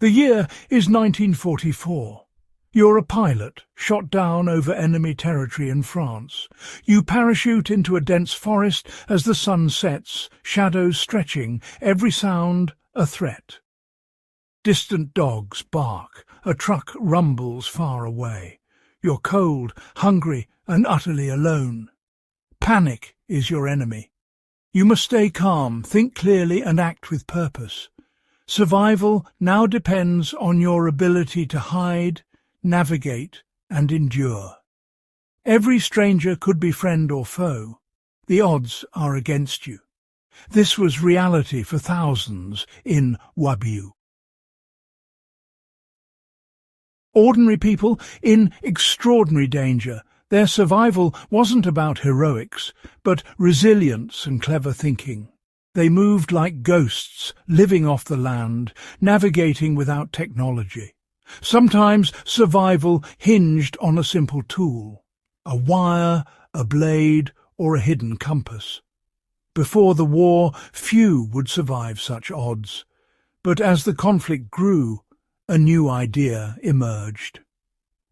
The year is 1944. You're a pilot, shot down over enemy territory in France. You parachute into a dense forest as the sun sets, shadows stretching, every sound a threat. Distant dogs bark, a truck rumbles far away. You're cold, hungry, and utterly alone. Panic is your enemy. You must stay calm, think clearly, and act with purpose. Survival now depends on your ability to hide, navigate, and endure. Every stranger could be friend or foe. The odds are against you. This was reality for thousands in WWII. Ordinary people in extraordinary danger. Their survival wasn't about heroics, but resilience and clever thinking. They moved like ghosts, living off the land, navigating without technology. Sometimes survival hinged on a simple tool, a wire, a blade, or a hidden compass. Before the war, few would survive such odds. But as the conflict grew, a new idea emerged.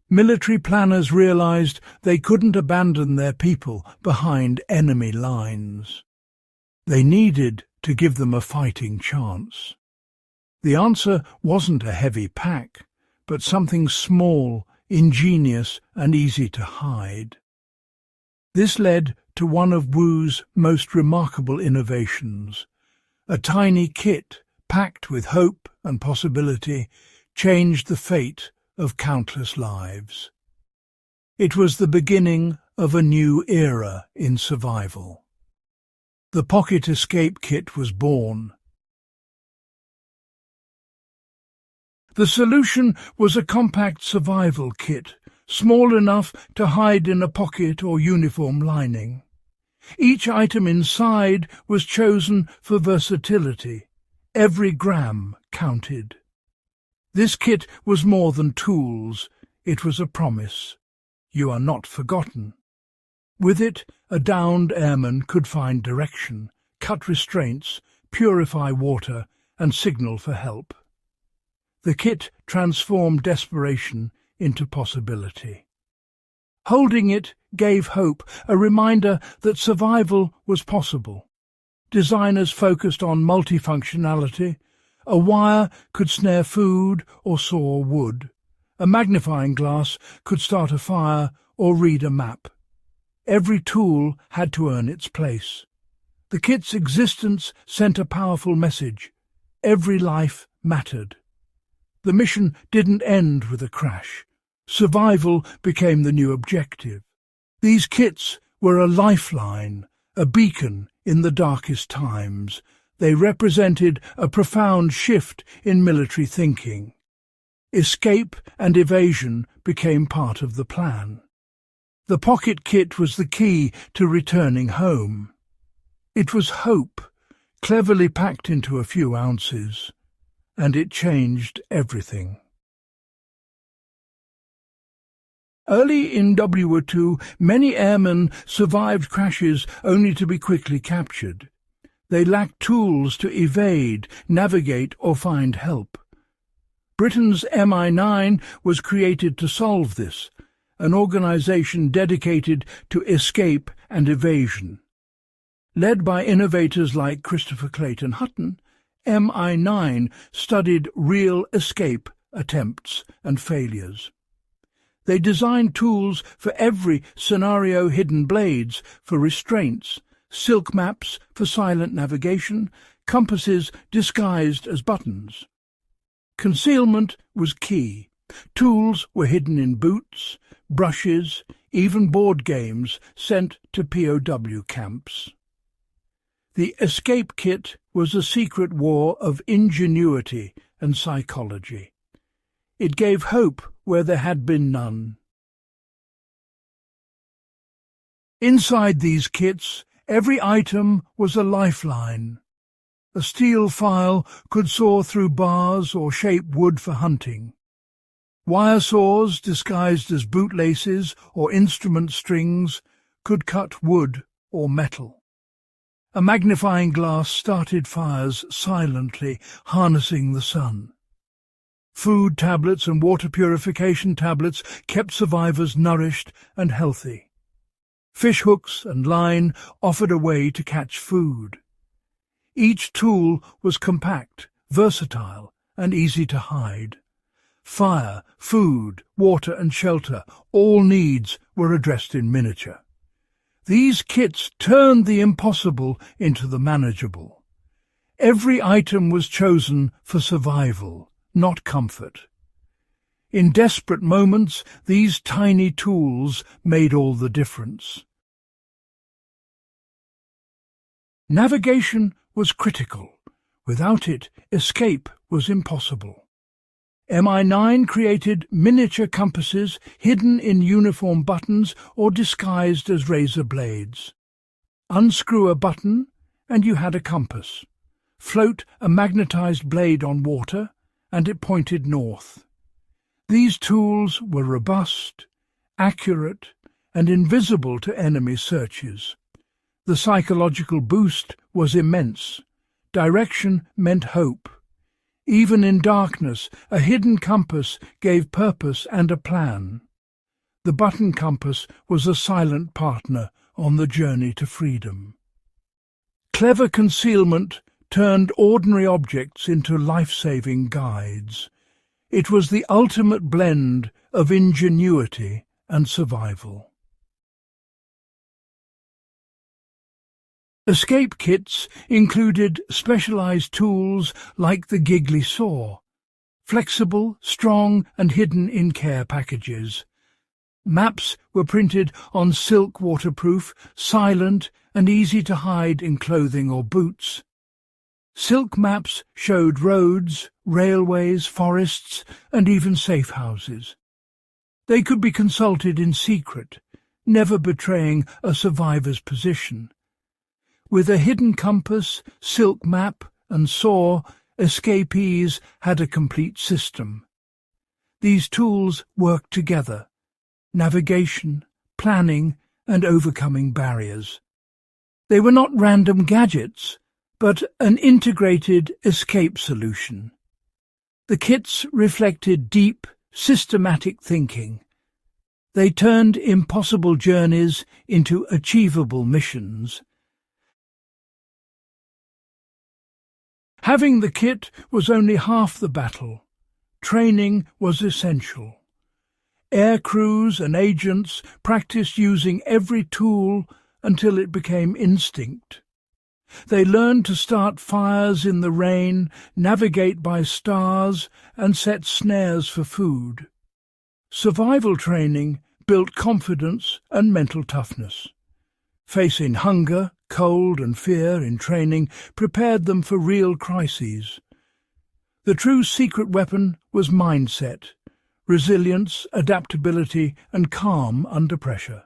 Military planners realized they couldn't abandon their people behind enemy lines. They needed to give them a fighting chance. The answer wasn't a heavy pack, but something small, ingenious, and easy to hide. This led to one of WWII's most remarkable innovations. A tiny kit, packed with hope and possibility, changed the fate of countless lives. It was the beginning of a new era in survival. The Pocket Escape Kit was born. The solution was a compact survival kit, small enough to hide in a pocket or uniform lining. Each item inside was chosen for versatility. Every gram counted. This kit was more than tools. It was a promise. You are not forgotten. With it, a downed airman could find direction, cut restraints, purify water, and signal for help. The kit transformed desperation into possibility. Holding it gave hope, a reminder that survival was possible. Designers focused on multifunctionality. A wire could snare food or saw wood. A magnifying glass could start a fire or read a map. Every tool had to earn its place. The kit's existence sent a powerful message. Every life mattered. The mission didn't end with a crash. Survival became the new objective. These kits were a lifeline, a beacon in the darkest times. They represented a profound shift in military thinking. Escape and evasion became part of the plan. The pocket kit was the key to returning home. It was hope, cleverly packed into a few ounces, and it changed everything. Early in WWII, many airmen survived crashes only to be quickly captured. They lacked tools to evade, navigate, or find help. Britain's MI9 was created to solve this, an organization dedicated to escape and evasion. Led by innovators like Christopher Clayton Hutton, MI9 studied real escape attempts and failures. They designed tools for every scenario, hidden blades for restraints, silk maps for silent navigation, compasses disguised as buttons. Concealment was key. Tools were hidden in boots, brushes, even board games sent to POW camps. The escape kit was a secret war of ingenuity and psychology. It gave hope where there had been none. Inside these kits, every item was a lifeline. A steel file could saw through bars or shape wood for hunting. Wire saws, disguised as bootlaces or instrument strings, could cut wood or metal. A magnifying glass started fires silently, harnessing the sun. Food tablets and water purification tablets kept survivors nourished and healthy. Fish hooks and line offered a way to catch food. Each tool was compact, versatile, and easy to hide. Fire, food, water and shelter, all needs were addressed in miniature. These kits turned the impossible into the manageable. Every item was chosen for survival, not comfort. In desperate moments, these tiny tools made all the difference. Navigation was critical. Without it, escape was impossible. MI9 created miniature compasses hidden in uniform buttons or disguised as razor blades. Unscrew a button and you had a compass. Float a magnetized blade on water and it pointed north. These tools were robust, accurate, and invisible to enemy searches. The psychological boost was immense. Direction meant hope. Even in darkness, a hidden compass gave purpose and a plan. The button compass was a silent partner on the journey to freedom. Clever concealment turned ordinary objects into life-saving guides. It was the ultimate blend of ingenuity and survival. Escape kits included specialized tools like the giggly saw, flexible, strong and hidden in care packages. Maps were printed on silk, waterproof, silent and easy to hide in clothing or boots. Silk maps showed roads, railways, forests and even safe houses. They could be consulted in secret, never betraying a survivor's position. With a hidden compass, silk map and saw, escapees had a complete system. These tools worked together: navigation, planning and overcoming barriers. They were not random gadgets, but an integrated escape solution. The kits reflected deep, systematic thinking. They turned impossible journeys into achievable missions. Having the kit was only half the battle. Training was essential. Air crews and agents practiced using every tool until it became instinct. They learned to start fires in the rain, navigate by stars, and set snares for food. Survival training built confidence and mental toughness. Facing hunger, cold and fear in training prepared them for real crises. The true secret weapon was mindset, resilience, adaptability and calm under pressure.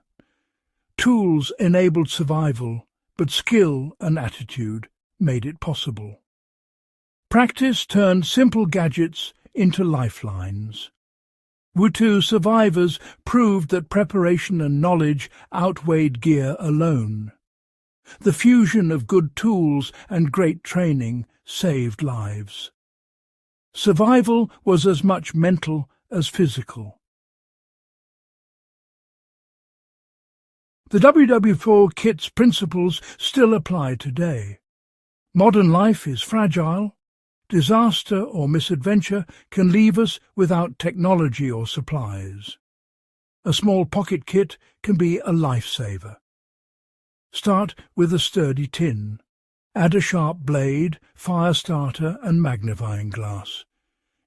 Tools enabled survival, but skill and attitude made it possible. Practice turned simple gadgets into lifelines. WWII survivors proved that preparation and knowledge outweighed gear alone. The fusion of good tools and great training saved lives. Survival was as much mental as physical. The WWII kit's principles still apply today. Modern life is fragile. Disaster or misadventure can leave us without technology or supplies. A small pocket kit can be a lifesaver. Start with a sturdy tin. Add a sharp blade, fire starter and magnifying glass.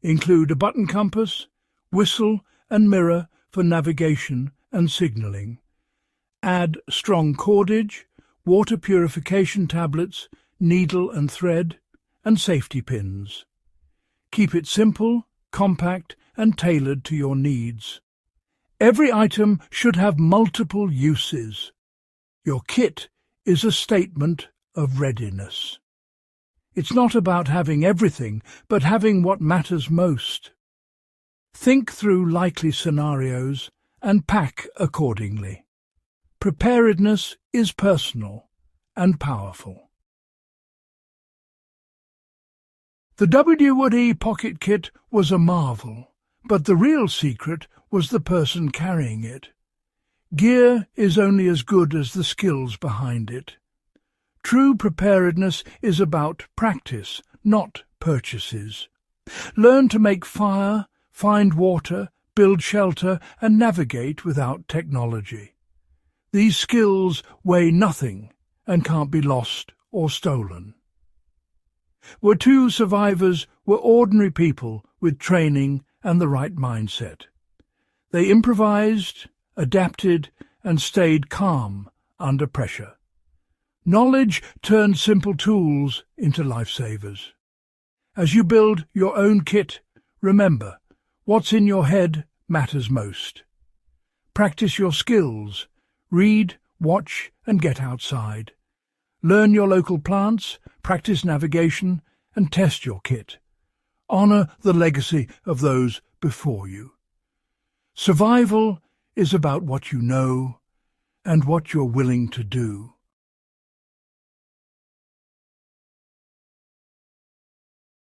Include a button compass, whistle and mirror for navigation and signalling. Add strong cordage, water purification tablets, needle and thread, and safety pins. Keep it simple, compact and tailored to your needs. Every item should have multiple uses. Your kit is a statement of readiness. It's not about having everything, but having what matters most. Think through likely scenarios and pack accordingly. Preparedness is personal and powerful. The WWII pocket kit was a marvel, but the real secret was the person carrying it. Gear is only as good as the skills behind it. True preparedness is about practice, not purchases. Learn to make fire, find water, build shelter, and navigate without technology. These skills weigh nothing and can't be lost or stolen. WWII survivors were ordinary people with training and the right mindset. They improvised, adapted, and stayed calm under pressure. Knowledge turned simple tools into lifesavers. As you build your own kit, remember, what's in your head matters most. Practice your skills. Read, watch, and get outside. Learn your local plants, practice navigation, and test your kit. Honor the legacy of those before you. Survival is about what you know and what you're willing to do.